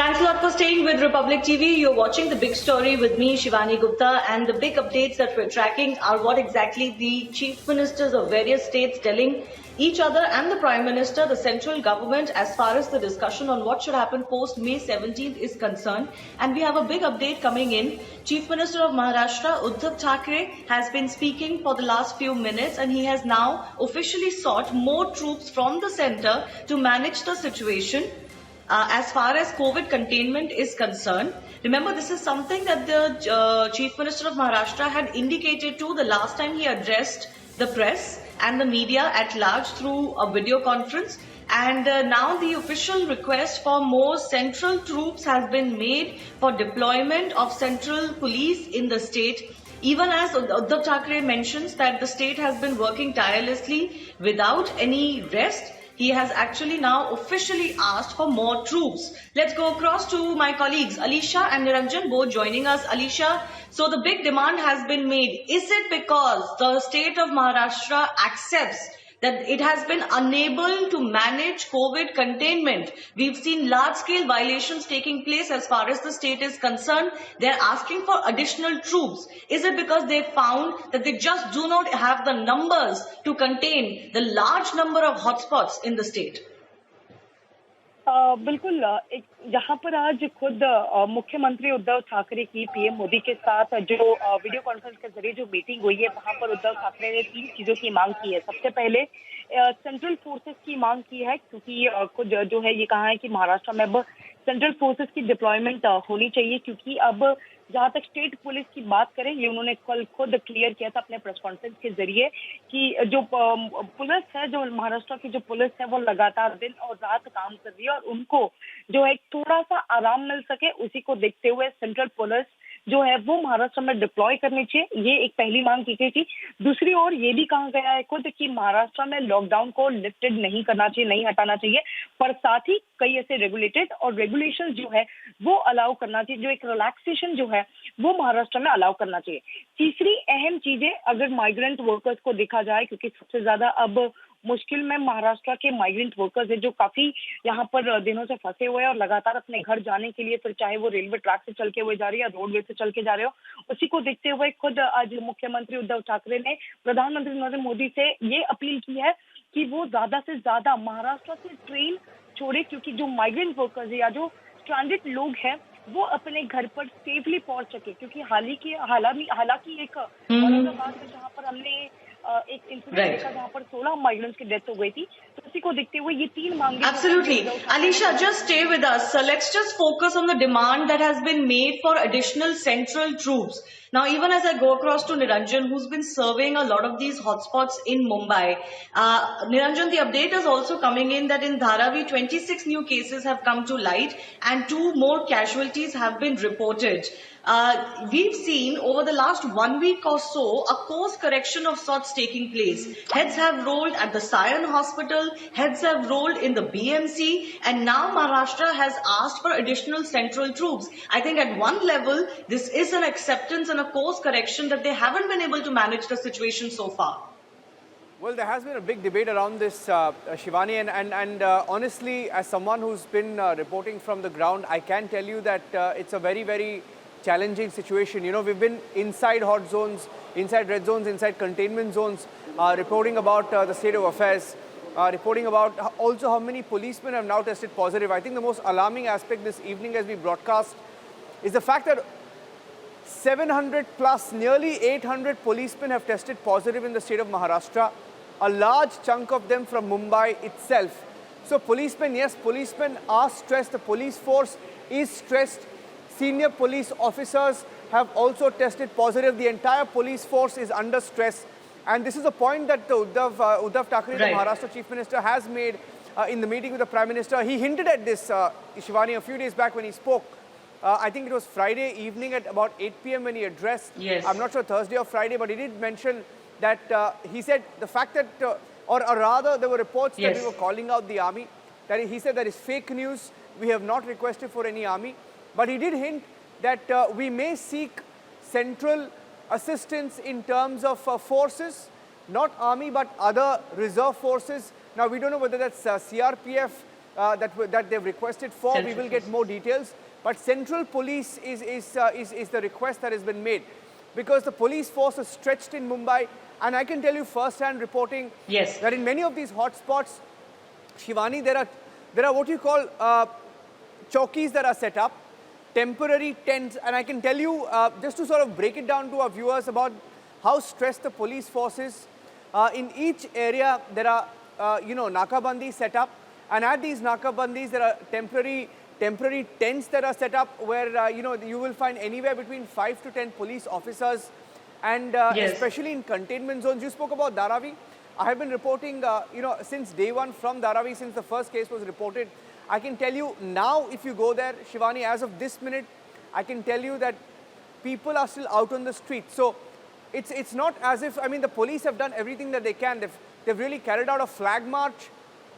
Thanks a lot for staying with Republic TV. You're watching The Big Story with me, Shivani Gupta, and the big updates that we're tracking are what exactly the chief ministers of various states telling each other and the Prime Minister, the central government, as far as the discussion on what should happen post May 17th is concerned. And we have a big update coming in. Chief Minister of Maharashtra, Uddhav Thackeray, has been speaking for the last few minutes, and he has now officially sought more troops from the centre to manage the situation. As far as COVID containment is concerned, remember this is something that the Chief Minister of Maharashtra had indicated to the last time he addressed the press and the media at large through a video conference. And now the official request for more central troops has been made for deployment of central police in the state. Even as Uddhav Thackeray mentions that the state has been working tirelessly without any rest, he has actually now officially asked for more troops. Let's go across to my colleagues, Alisha and Niranjan, both joining us. Alisha, so the big demand has been made. Is it because the state of Maharashtra accepts that it has been unable to manage COVID containment? We've seen large-scale violations taking place as far as the state is concerned. They're asking for additional troops. Is it because they found that they just do not have the numbers to contain the large number of hotspots in the state? बिल्कुल यहाँ पर आज खुद मुख्यमंत्री उद्धव ठाकरे की PM Modi के साथ जो वीडियो कॉन्फ्रेंस के जरिए जो मीटिंग हुई है, वहाँ पर उद्धव ठाकरे ने 3 चीजों की मांग की है। सबसे पहले सेंट्रल फोर्सेस की मांग की है, क्योंकि खुद जो है ये कहा है कि महाराष्ट्र में अब सेंट्रल फोर्सेस की डिप्लॉयमेंट होनी चाहिए, क्योंकि अब जहां तक स्टेट पुलिस की बात करें, ये उन्होंने कल खुद क्लियर किया था अपने प्रेस कॉन्फ्रेंस के जरिए कि जो पुलिस है, जो महाराष्ट्र की जो पुलिस है, वो लगातार दिन और रात काम कर रही है और उनको जो है थोड़ा सा आराम मिल सके, उसी को देखते हुए सेंट्रल पुलिस जो है वो महाराष्ट्र में डिप्लॉय करनी चाहिए। ये एक पहली मांग की गई थी। दूसरी ओर ये भी कहा गया है खुद कि महाराष्ट्र में लॉकडाउन को लिफ्टेड नहीं करना चाहिए, नहीं हटाना चाहिए, पर साथ ही कई ऐसे रेगुलेटेड और रेगुलेशन जो है वो अलाउ करना चाहिए, जो एक रिलैक्सेशन जो है वो महाराष्ट्र में अलाउ करना चाहिए। तीसरी अहम चीजें अगर माइग्रेंट वर्कर्स को देखा जाए, क्योंकि सबसे ज्यादा अब मुश्किल में महाराष्ट्र के माइग्रेंट वर्कर्स है, जो काफी यहाँ पर दिनों से फंसे हुए हैं और लगातार अपने घर जाने के लिए, फिर चाहे वो रेलवे ट्रैक से चल के हुए जा रही है या रोडवे से चल के जा रहे हो, उसी को देखते हुए खुद आज मुख्यमंत्री उद्धव ठाकरे ने प्रधानमंत्री नरेंद्र मोदी से ये अपील की है कि वो ज्यादा से ज्यादा महाराष्ट्र से ट्रेन छोड़े, क्योंकि जो माइग्रेंट वर्कर्स है या जो स्ट्रैंडेड लोग हैं वो अपने घर पर सेफली पहुंच सके। क्योंकि हालांकि एक औरंगाबाद में जहाँ पर हमने एक इंसिडेंट देखा जहाँ पर 16 माइग्रेंट्स की डेथ हो गई थी, तो उसी को देखते हुए ये 3 मांगे। Absolutely. Alisha, just stay with us. So let's just focus on the demand that has been made for additional central troops. Now, even as I go across to Niranjan, who's been surveying a lot of these hotspots in Mumbai, Niranjan, the update is also coming in that in Dharavi, 26 new cases have come to light and 2 more casualties have been reported. We've seen over the last 1 week or so a course correction of sorts taking place. Heads have rolled at the Sion Hospital, heads have rolled in the BMC, and now Maharashtra has asked for additional central troops. I think at one level, this is an acceptance and a course correction that they haven't been able to manage the situation so far. Well, there has been a big debate around this, Shivani, and honestly, as someone who's been reporting from the ground, I can tell you that it's a very, very challenging situation. You know, we've been inside hot zones, inside red zones, inside containment zones, reporting about the state of affairs, reporting about also how many policemen have now tested positive. I think the most alarming aspect this evening as we broadcast is the fact that 700 plus, nearly 800 policemen have tested positive in the state of Maharashtra, a large chunk of them from Mumbai itself. So policemen, yes, policemen are stressed, the police force is stressed. Senior police officers have also tested positive. The entire police force is under stress. And this is a point that Uddhav Thackeray, the Maharashtra Chief Minister, has made in the meeting with the Prime Minister. He hinted at this, Shivani, a few days back when he spoke. I think it was Friday evening at about 8 p.m. when he addressed. Yes. I'm not sure Thursday or Friday, but he did mention that he said the fact that, or rather there were reports that we were calling out the army. That he said that is fake news. We have not requested for any army. But he did hint that we may seek central assistance in terms of forces, not army but other reserve forces. Now we don't know whether that's CRPF that they've requested for. We will get more details. But Central Police is the request that has been made, because the police force is stretched in Mumbai. And I can tell you first-hand reporting that in many of these hotspots, Shivani, there are what you call chowkis that are set up, temporary tents. And I can tell you, just to sort of break it down to our viewers about how stressed the police force is, in each area there are, nakabandis set up. And at these nakabandis, there are temporary tents that are set up where, you will find anywhere between 5 to 10 police officers. And especially in containment zones. You spoke about Dharavi. I have been reporting, since day one from Dharavi, since the first case was reported. I can tell you now, if you go there, Shivani, as of this minute, I can tell you that people are still out on the street. So it's not as if, the police have done everything that they can. They've really carried out a flag march.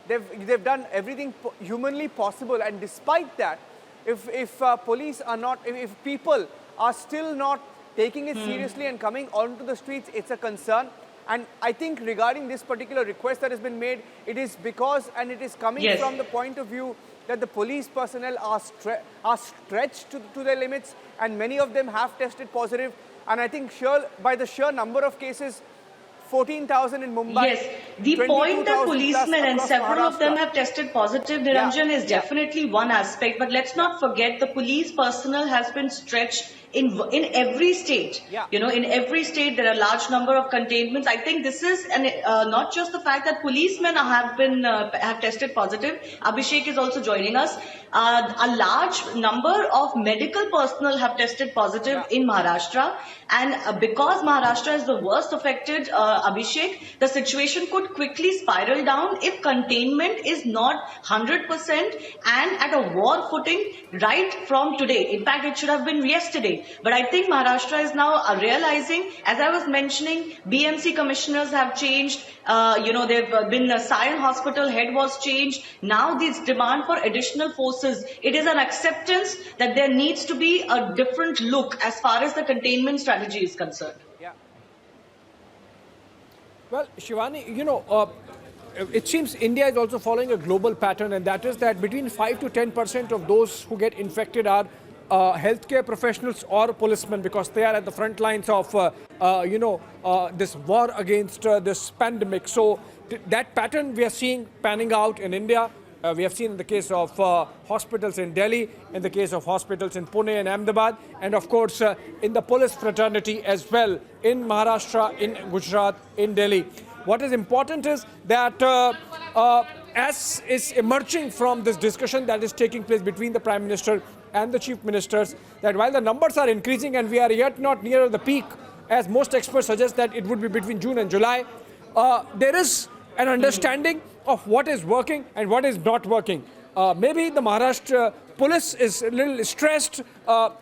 They've done everything humanly possible. And despite that, if police are not, if people are still not taking it seriously and coming onto the streets, it's a concern. And I think regarding this particular request that has been made, it is because, and it is coming from the point of view that the police personnel are stretched to their limits, and many of them have tested positive. And I think by the sheer number of cases, 14,000 in Mumbai. Yes, the point that policemen and several of them have tested positive, Niranjan, is definitely one aspect. But let's not forget the police personnel has been stretched in every state. In every state there are a large number of containments. I think this is not just the fact that policemen have tested positive. Abhishek is also joining us. A large number of medical personnel have tested positive in Maharashtra, and because Maharashtra is the worst affected, Abhishek, the situation could quickly spiral down if containment is not 100% and at a war footing right from today. In fact, it should have been yesterday. But I think Maharashtra is now realizing, as I was mentioning, BMC commissioners have changed. They've been a Sion hospital head was changed. Now this demand for additional forces, it is an acceptance that there needs to be a different look as far as the containment strategy is concerned. Well, Shivani, it seems India is also following a global pattern, and that is that between 5 to 10% of those who get infected are healthcare professionals or policemen, because they are at the front lines of, this war against this pandemic. So that pattern we are seeing panning out in India. We have seen in the case of hospitals in Delhi, in the case of hospitals in Pune and Ahmedabad, and of course in the police fraternity as well, in Maharashtra, in Gujarat, in Delhi. What is important is that as is emerging from this discussion that is taking place between the Prime Minister and the Chief Ministers, that while the numbers are increasing and we are yet not near the peak, as most experts suggest that it would be between June and July, there is an understanding of what is working and what is not working. Maybe the Maharashtra police is a little stressed.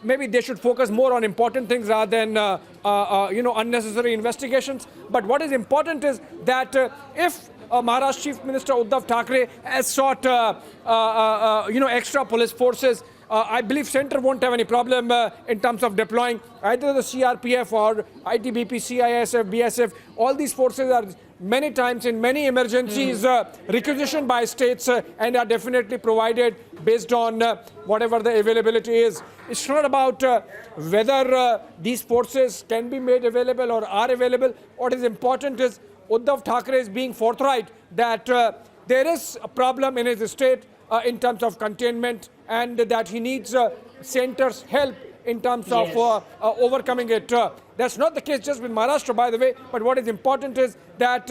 Maybe they should focus more on important things rather than unnecessary investigations. But what is important is that if Maharashtra Chief Minister Uddhav Thackeray has sought extra police forces, I believe centre won't have any problem in terms of deploying either the CRPF or ITBP, CISF, BSF. All these forces are many times in many emergencies requisitioned by states and are definitely provided based on whatever the availability is. It's not about whether these forces can be made available or are available. What is important is Uddhav Thackeray is being forthright that there is a problem in his state in terms of containment, and that he needs centre's help in terms of overcoming it. That's not the case just with Maharashtra, by the way, but what is important is that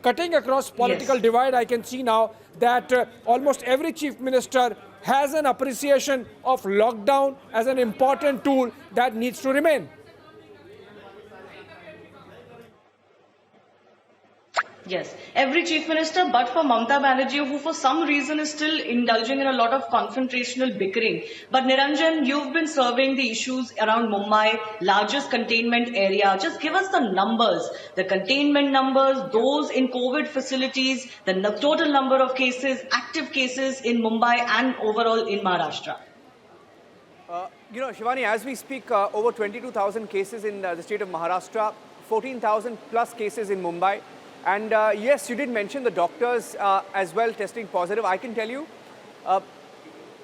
cutting across political divide, I can see now that almost every chief minister has an appreciation of lockdown as an important tool that needs to remain. Yes, every chief minister, but for Mamata Banerjee, who for some reason is still indulging in a lot of confrontational bickering. But Niranjan, you've been serving the issues around Mumbai, largest containment area. Just give us the numbers, the containment numbers, those in COVID facilities, the total number of cases, active cases in Mumbai and overall in Maharashtra. Shivani, as we speak, over 22,000 cases in the state of Maharashtra, 14,000 plus cases in Mumbai. And yes, you did mention the doctors as well testing positive. I can tell you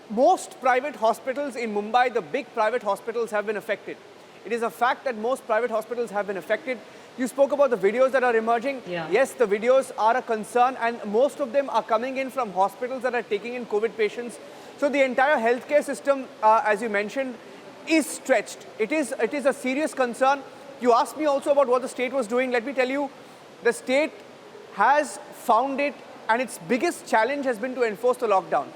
Most private hospitals in Mumbai, the big private hospitals, have been affected. It is a fact that most private hospitals have been affected. You spoke about the videos that are emerging. Yeah. Yes, the videos are a concern, and most of them are coming in from hospitals that are taking in COVID patients. So the entire healthcare system, as you mentioned, is stretched. It is a serious concern. You asked me also about what the state was doing. Let me tell you, the state has found it, and its biggest challenge has been to enforce the lockdown.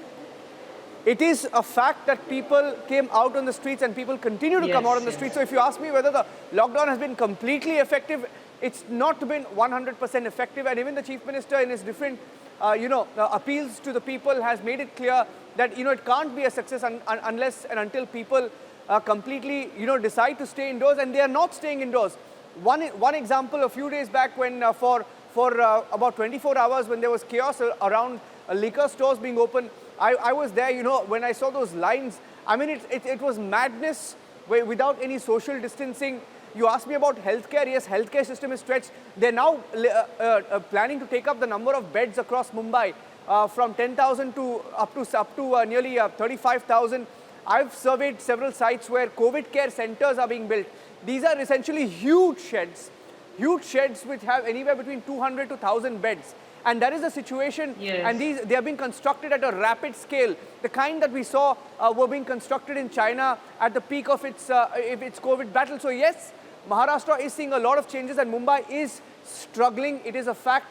It is a fact that people came out on the streets and people continue to come out on the streets. So if you ask me whether the lockdown has been completely effective, it's not been 100% effective. And even the Chief Minister in his different, appeals to the people has made it clear that, it can't be a success unless and until people completely, decide to stay indoors, and they are not staying indoors. One example, a few days back when for about 24 hours when there was chaos around liquor stores being open, I was there, when I saw those lines. I mean, it was madness without any social distancing. You asked me about healthcare. Yes, healthcare system is stretched. They're now planning to take up the number of beds across Mumbai from 10,000 to up to nearly 35,000. I've surveyed several sites where COVID care centers are being built. These are essentially huge sheds which have anywhere between 200 to 1,000 beds. And that is the situation. Yes. And they are being constructed at a rapid scale. The kind that we saw were being constructed in China at the peak of its COVID battle. So yes, Maharashtra is seeing a lot of changes and Mumbai is struggling. It is a fact.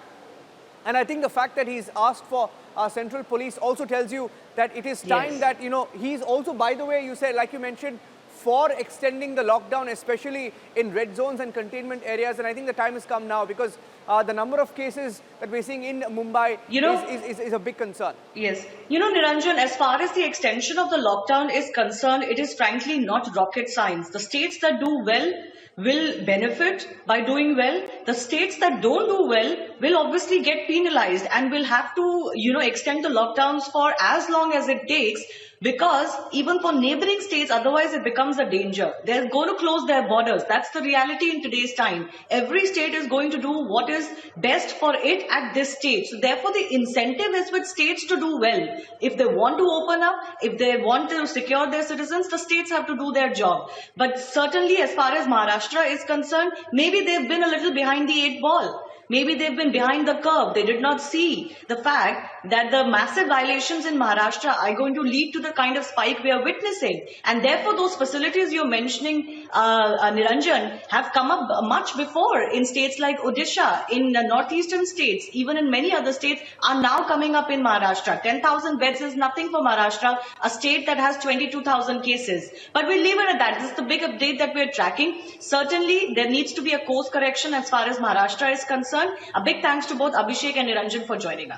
And I think the fact that he's asked for central police also tells you that it is time that, he's also, by the way, you said, like you mentioned, for extending the lockdown, especially in red zones and containment areas. And I think the time has come now because the number of cases that we're seeing in Mumbai is a big concern. Yes. Niranjan, as far as the extension of the lockdown is concerned, it is frankly not rocket science. The states that do well will benefit by doing well. The states that don't do well will obviously get penalized and will have to, extend the lockdowns for as long as it takes, because even for neighboring states, otherwise it becomes a danger. They're going to close their borders. That's the reality in today's time. Every state is going to do what is best for it at this stage. So therefore, the incentive is with states to do well. If they want to open up, if they want to secure their citizens, the states have to do their job. But certainly, as far as Maharashtra is concerned, maybe they've been a little behind the 8 ball. Maybe they've been behind the curve. They did not see the fact that the massive violations in Maharashtra are going to lead to the kind of spike we are witnessing. And therefore, those facilities you're mentioning, Niranjan, have come up much before in states like Odisha, in the northeastern states, even in many other states, are now coming up in Maharashtra. 10,000 beds is nothing for Maharashtra, a state that has 22,000 cases. But we'll leave it at that. This is the big update that we're tracking. Certainly, there needs to be a course correction as far as Maharashtra is concerned. A big thanks to both Abhishek and Niranjan for joining us.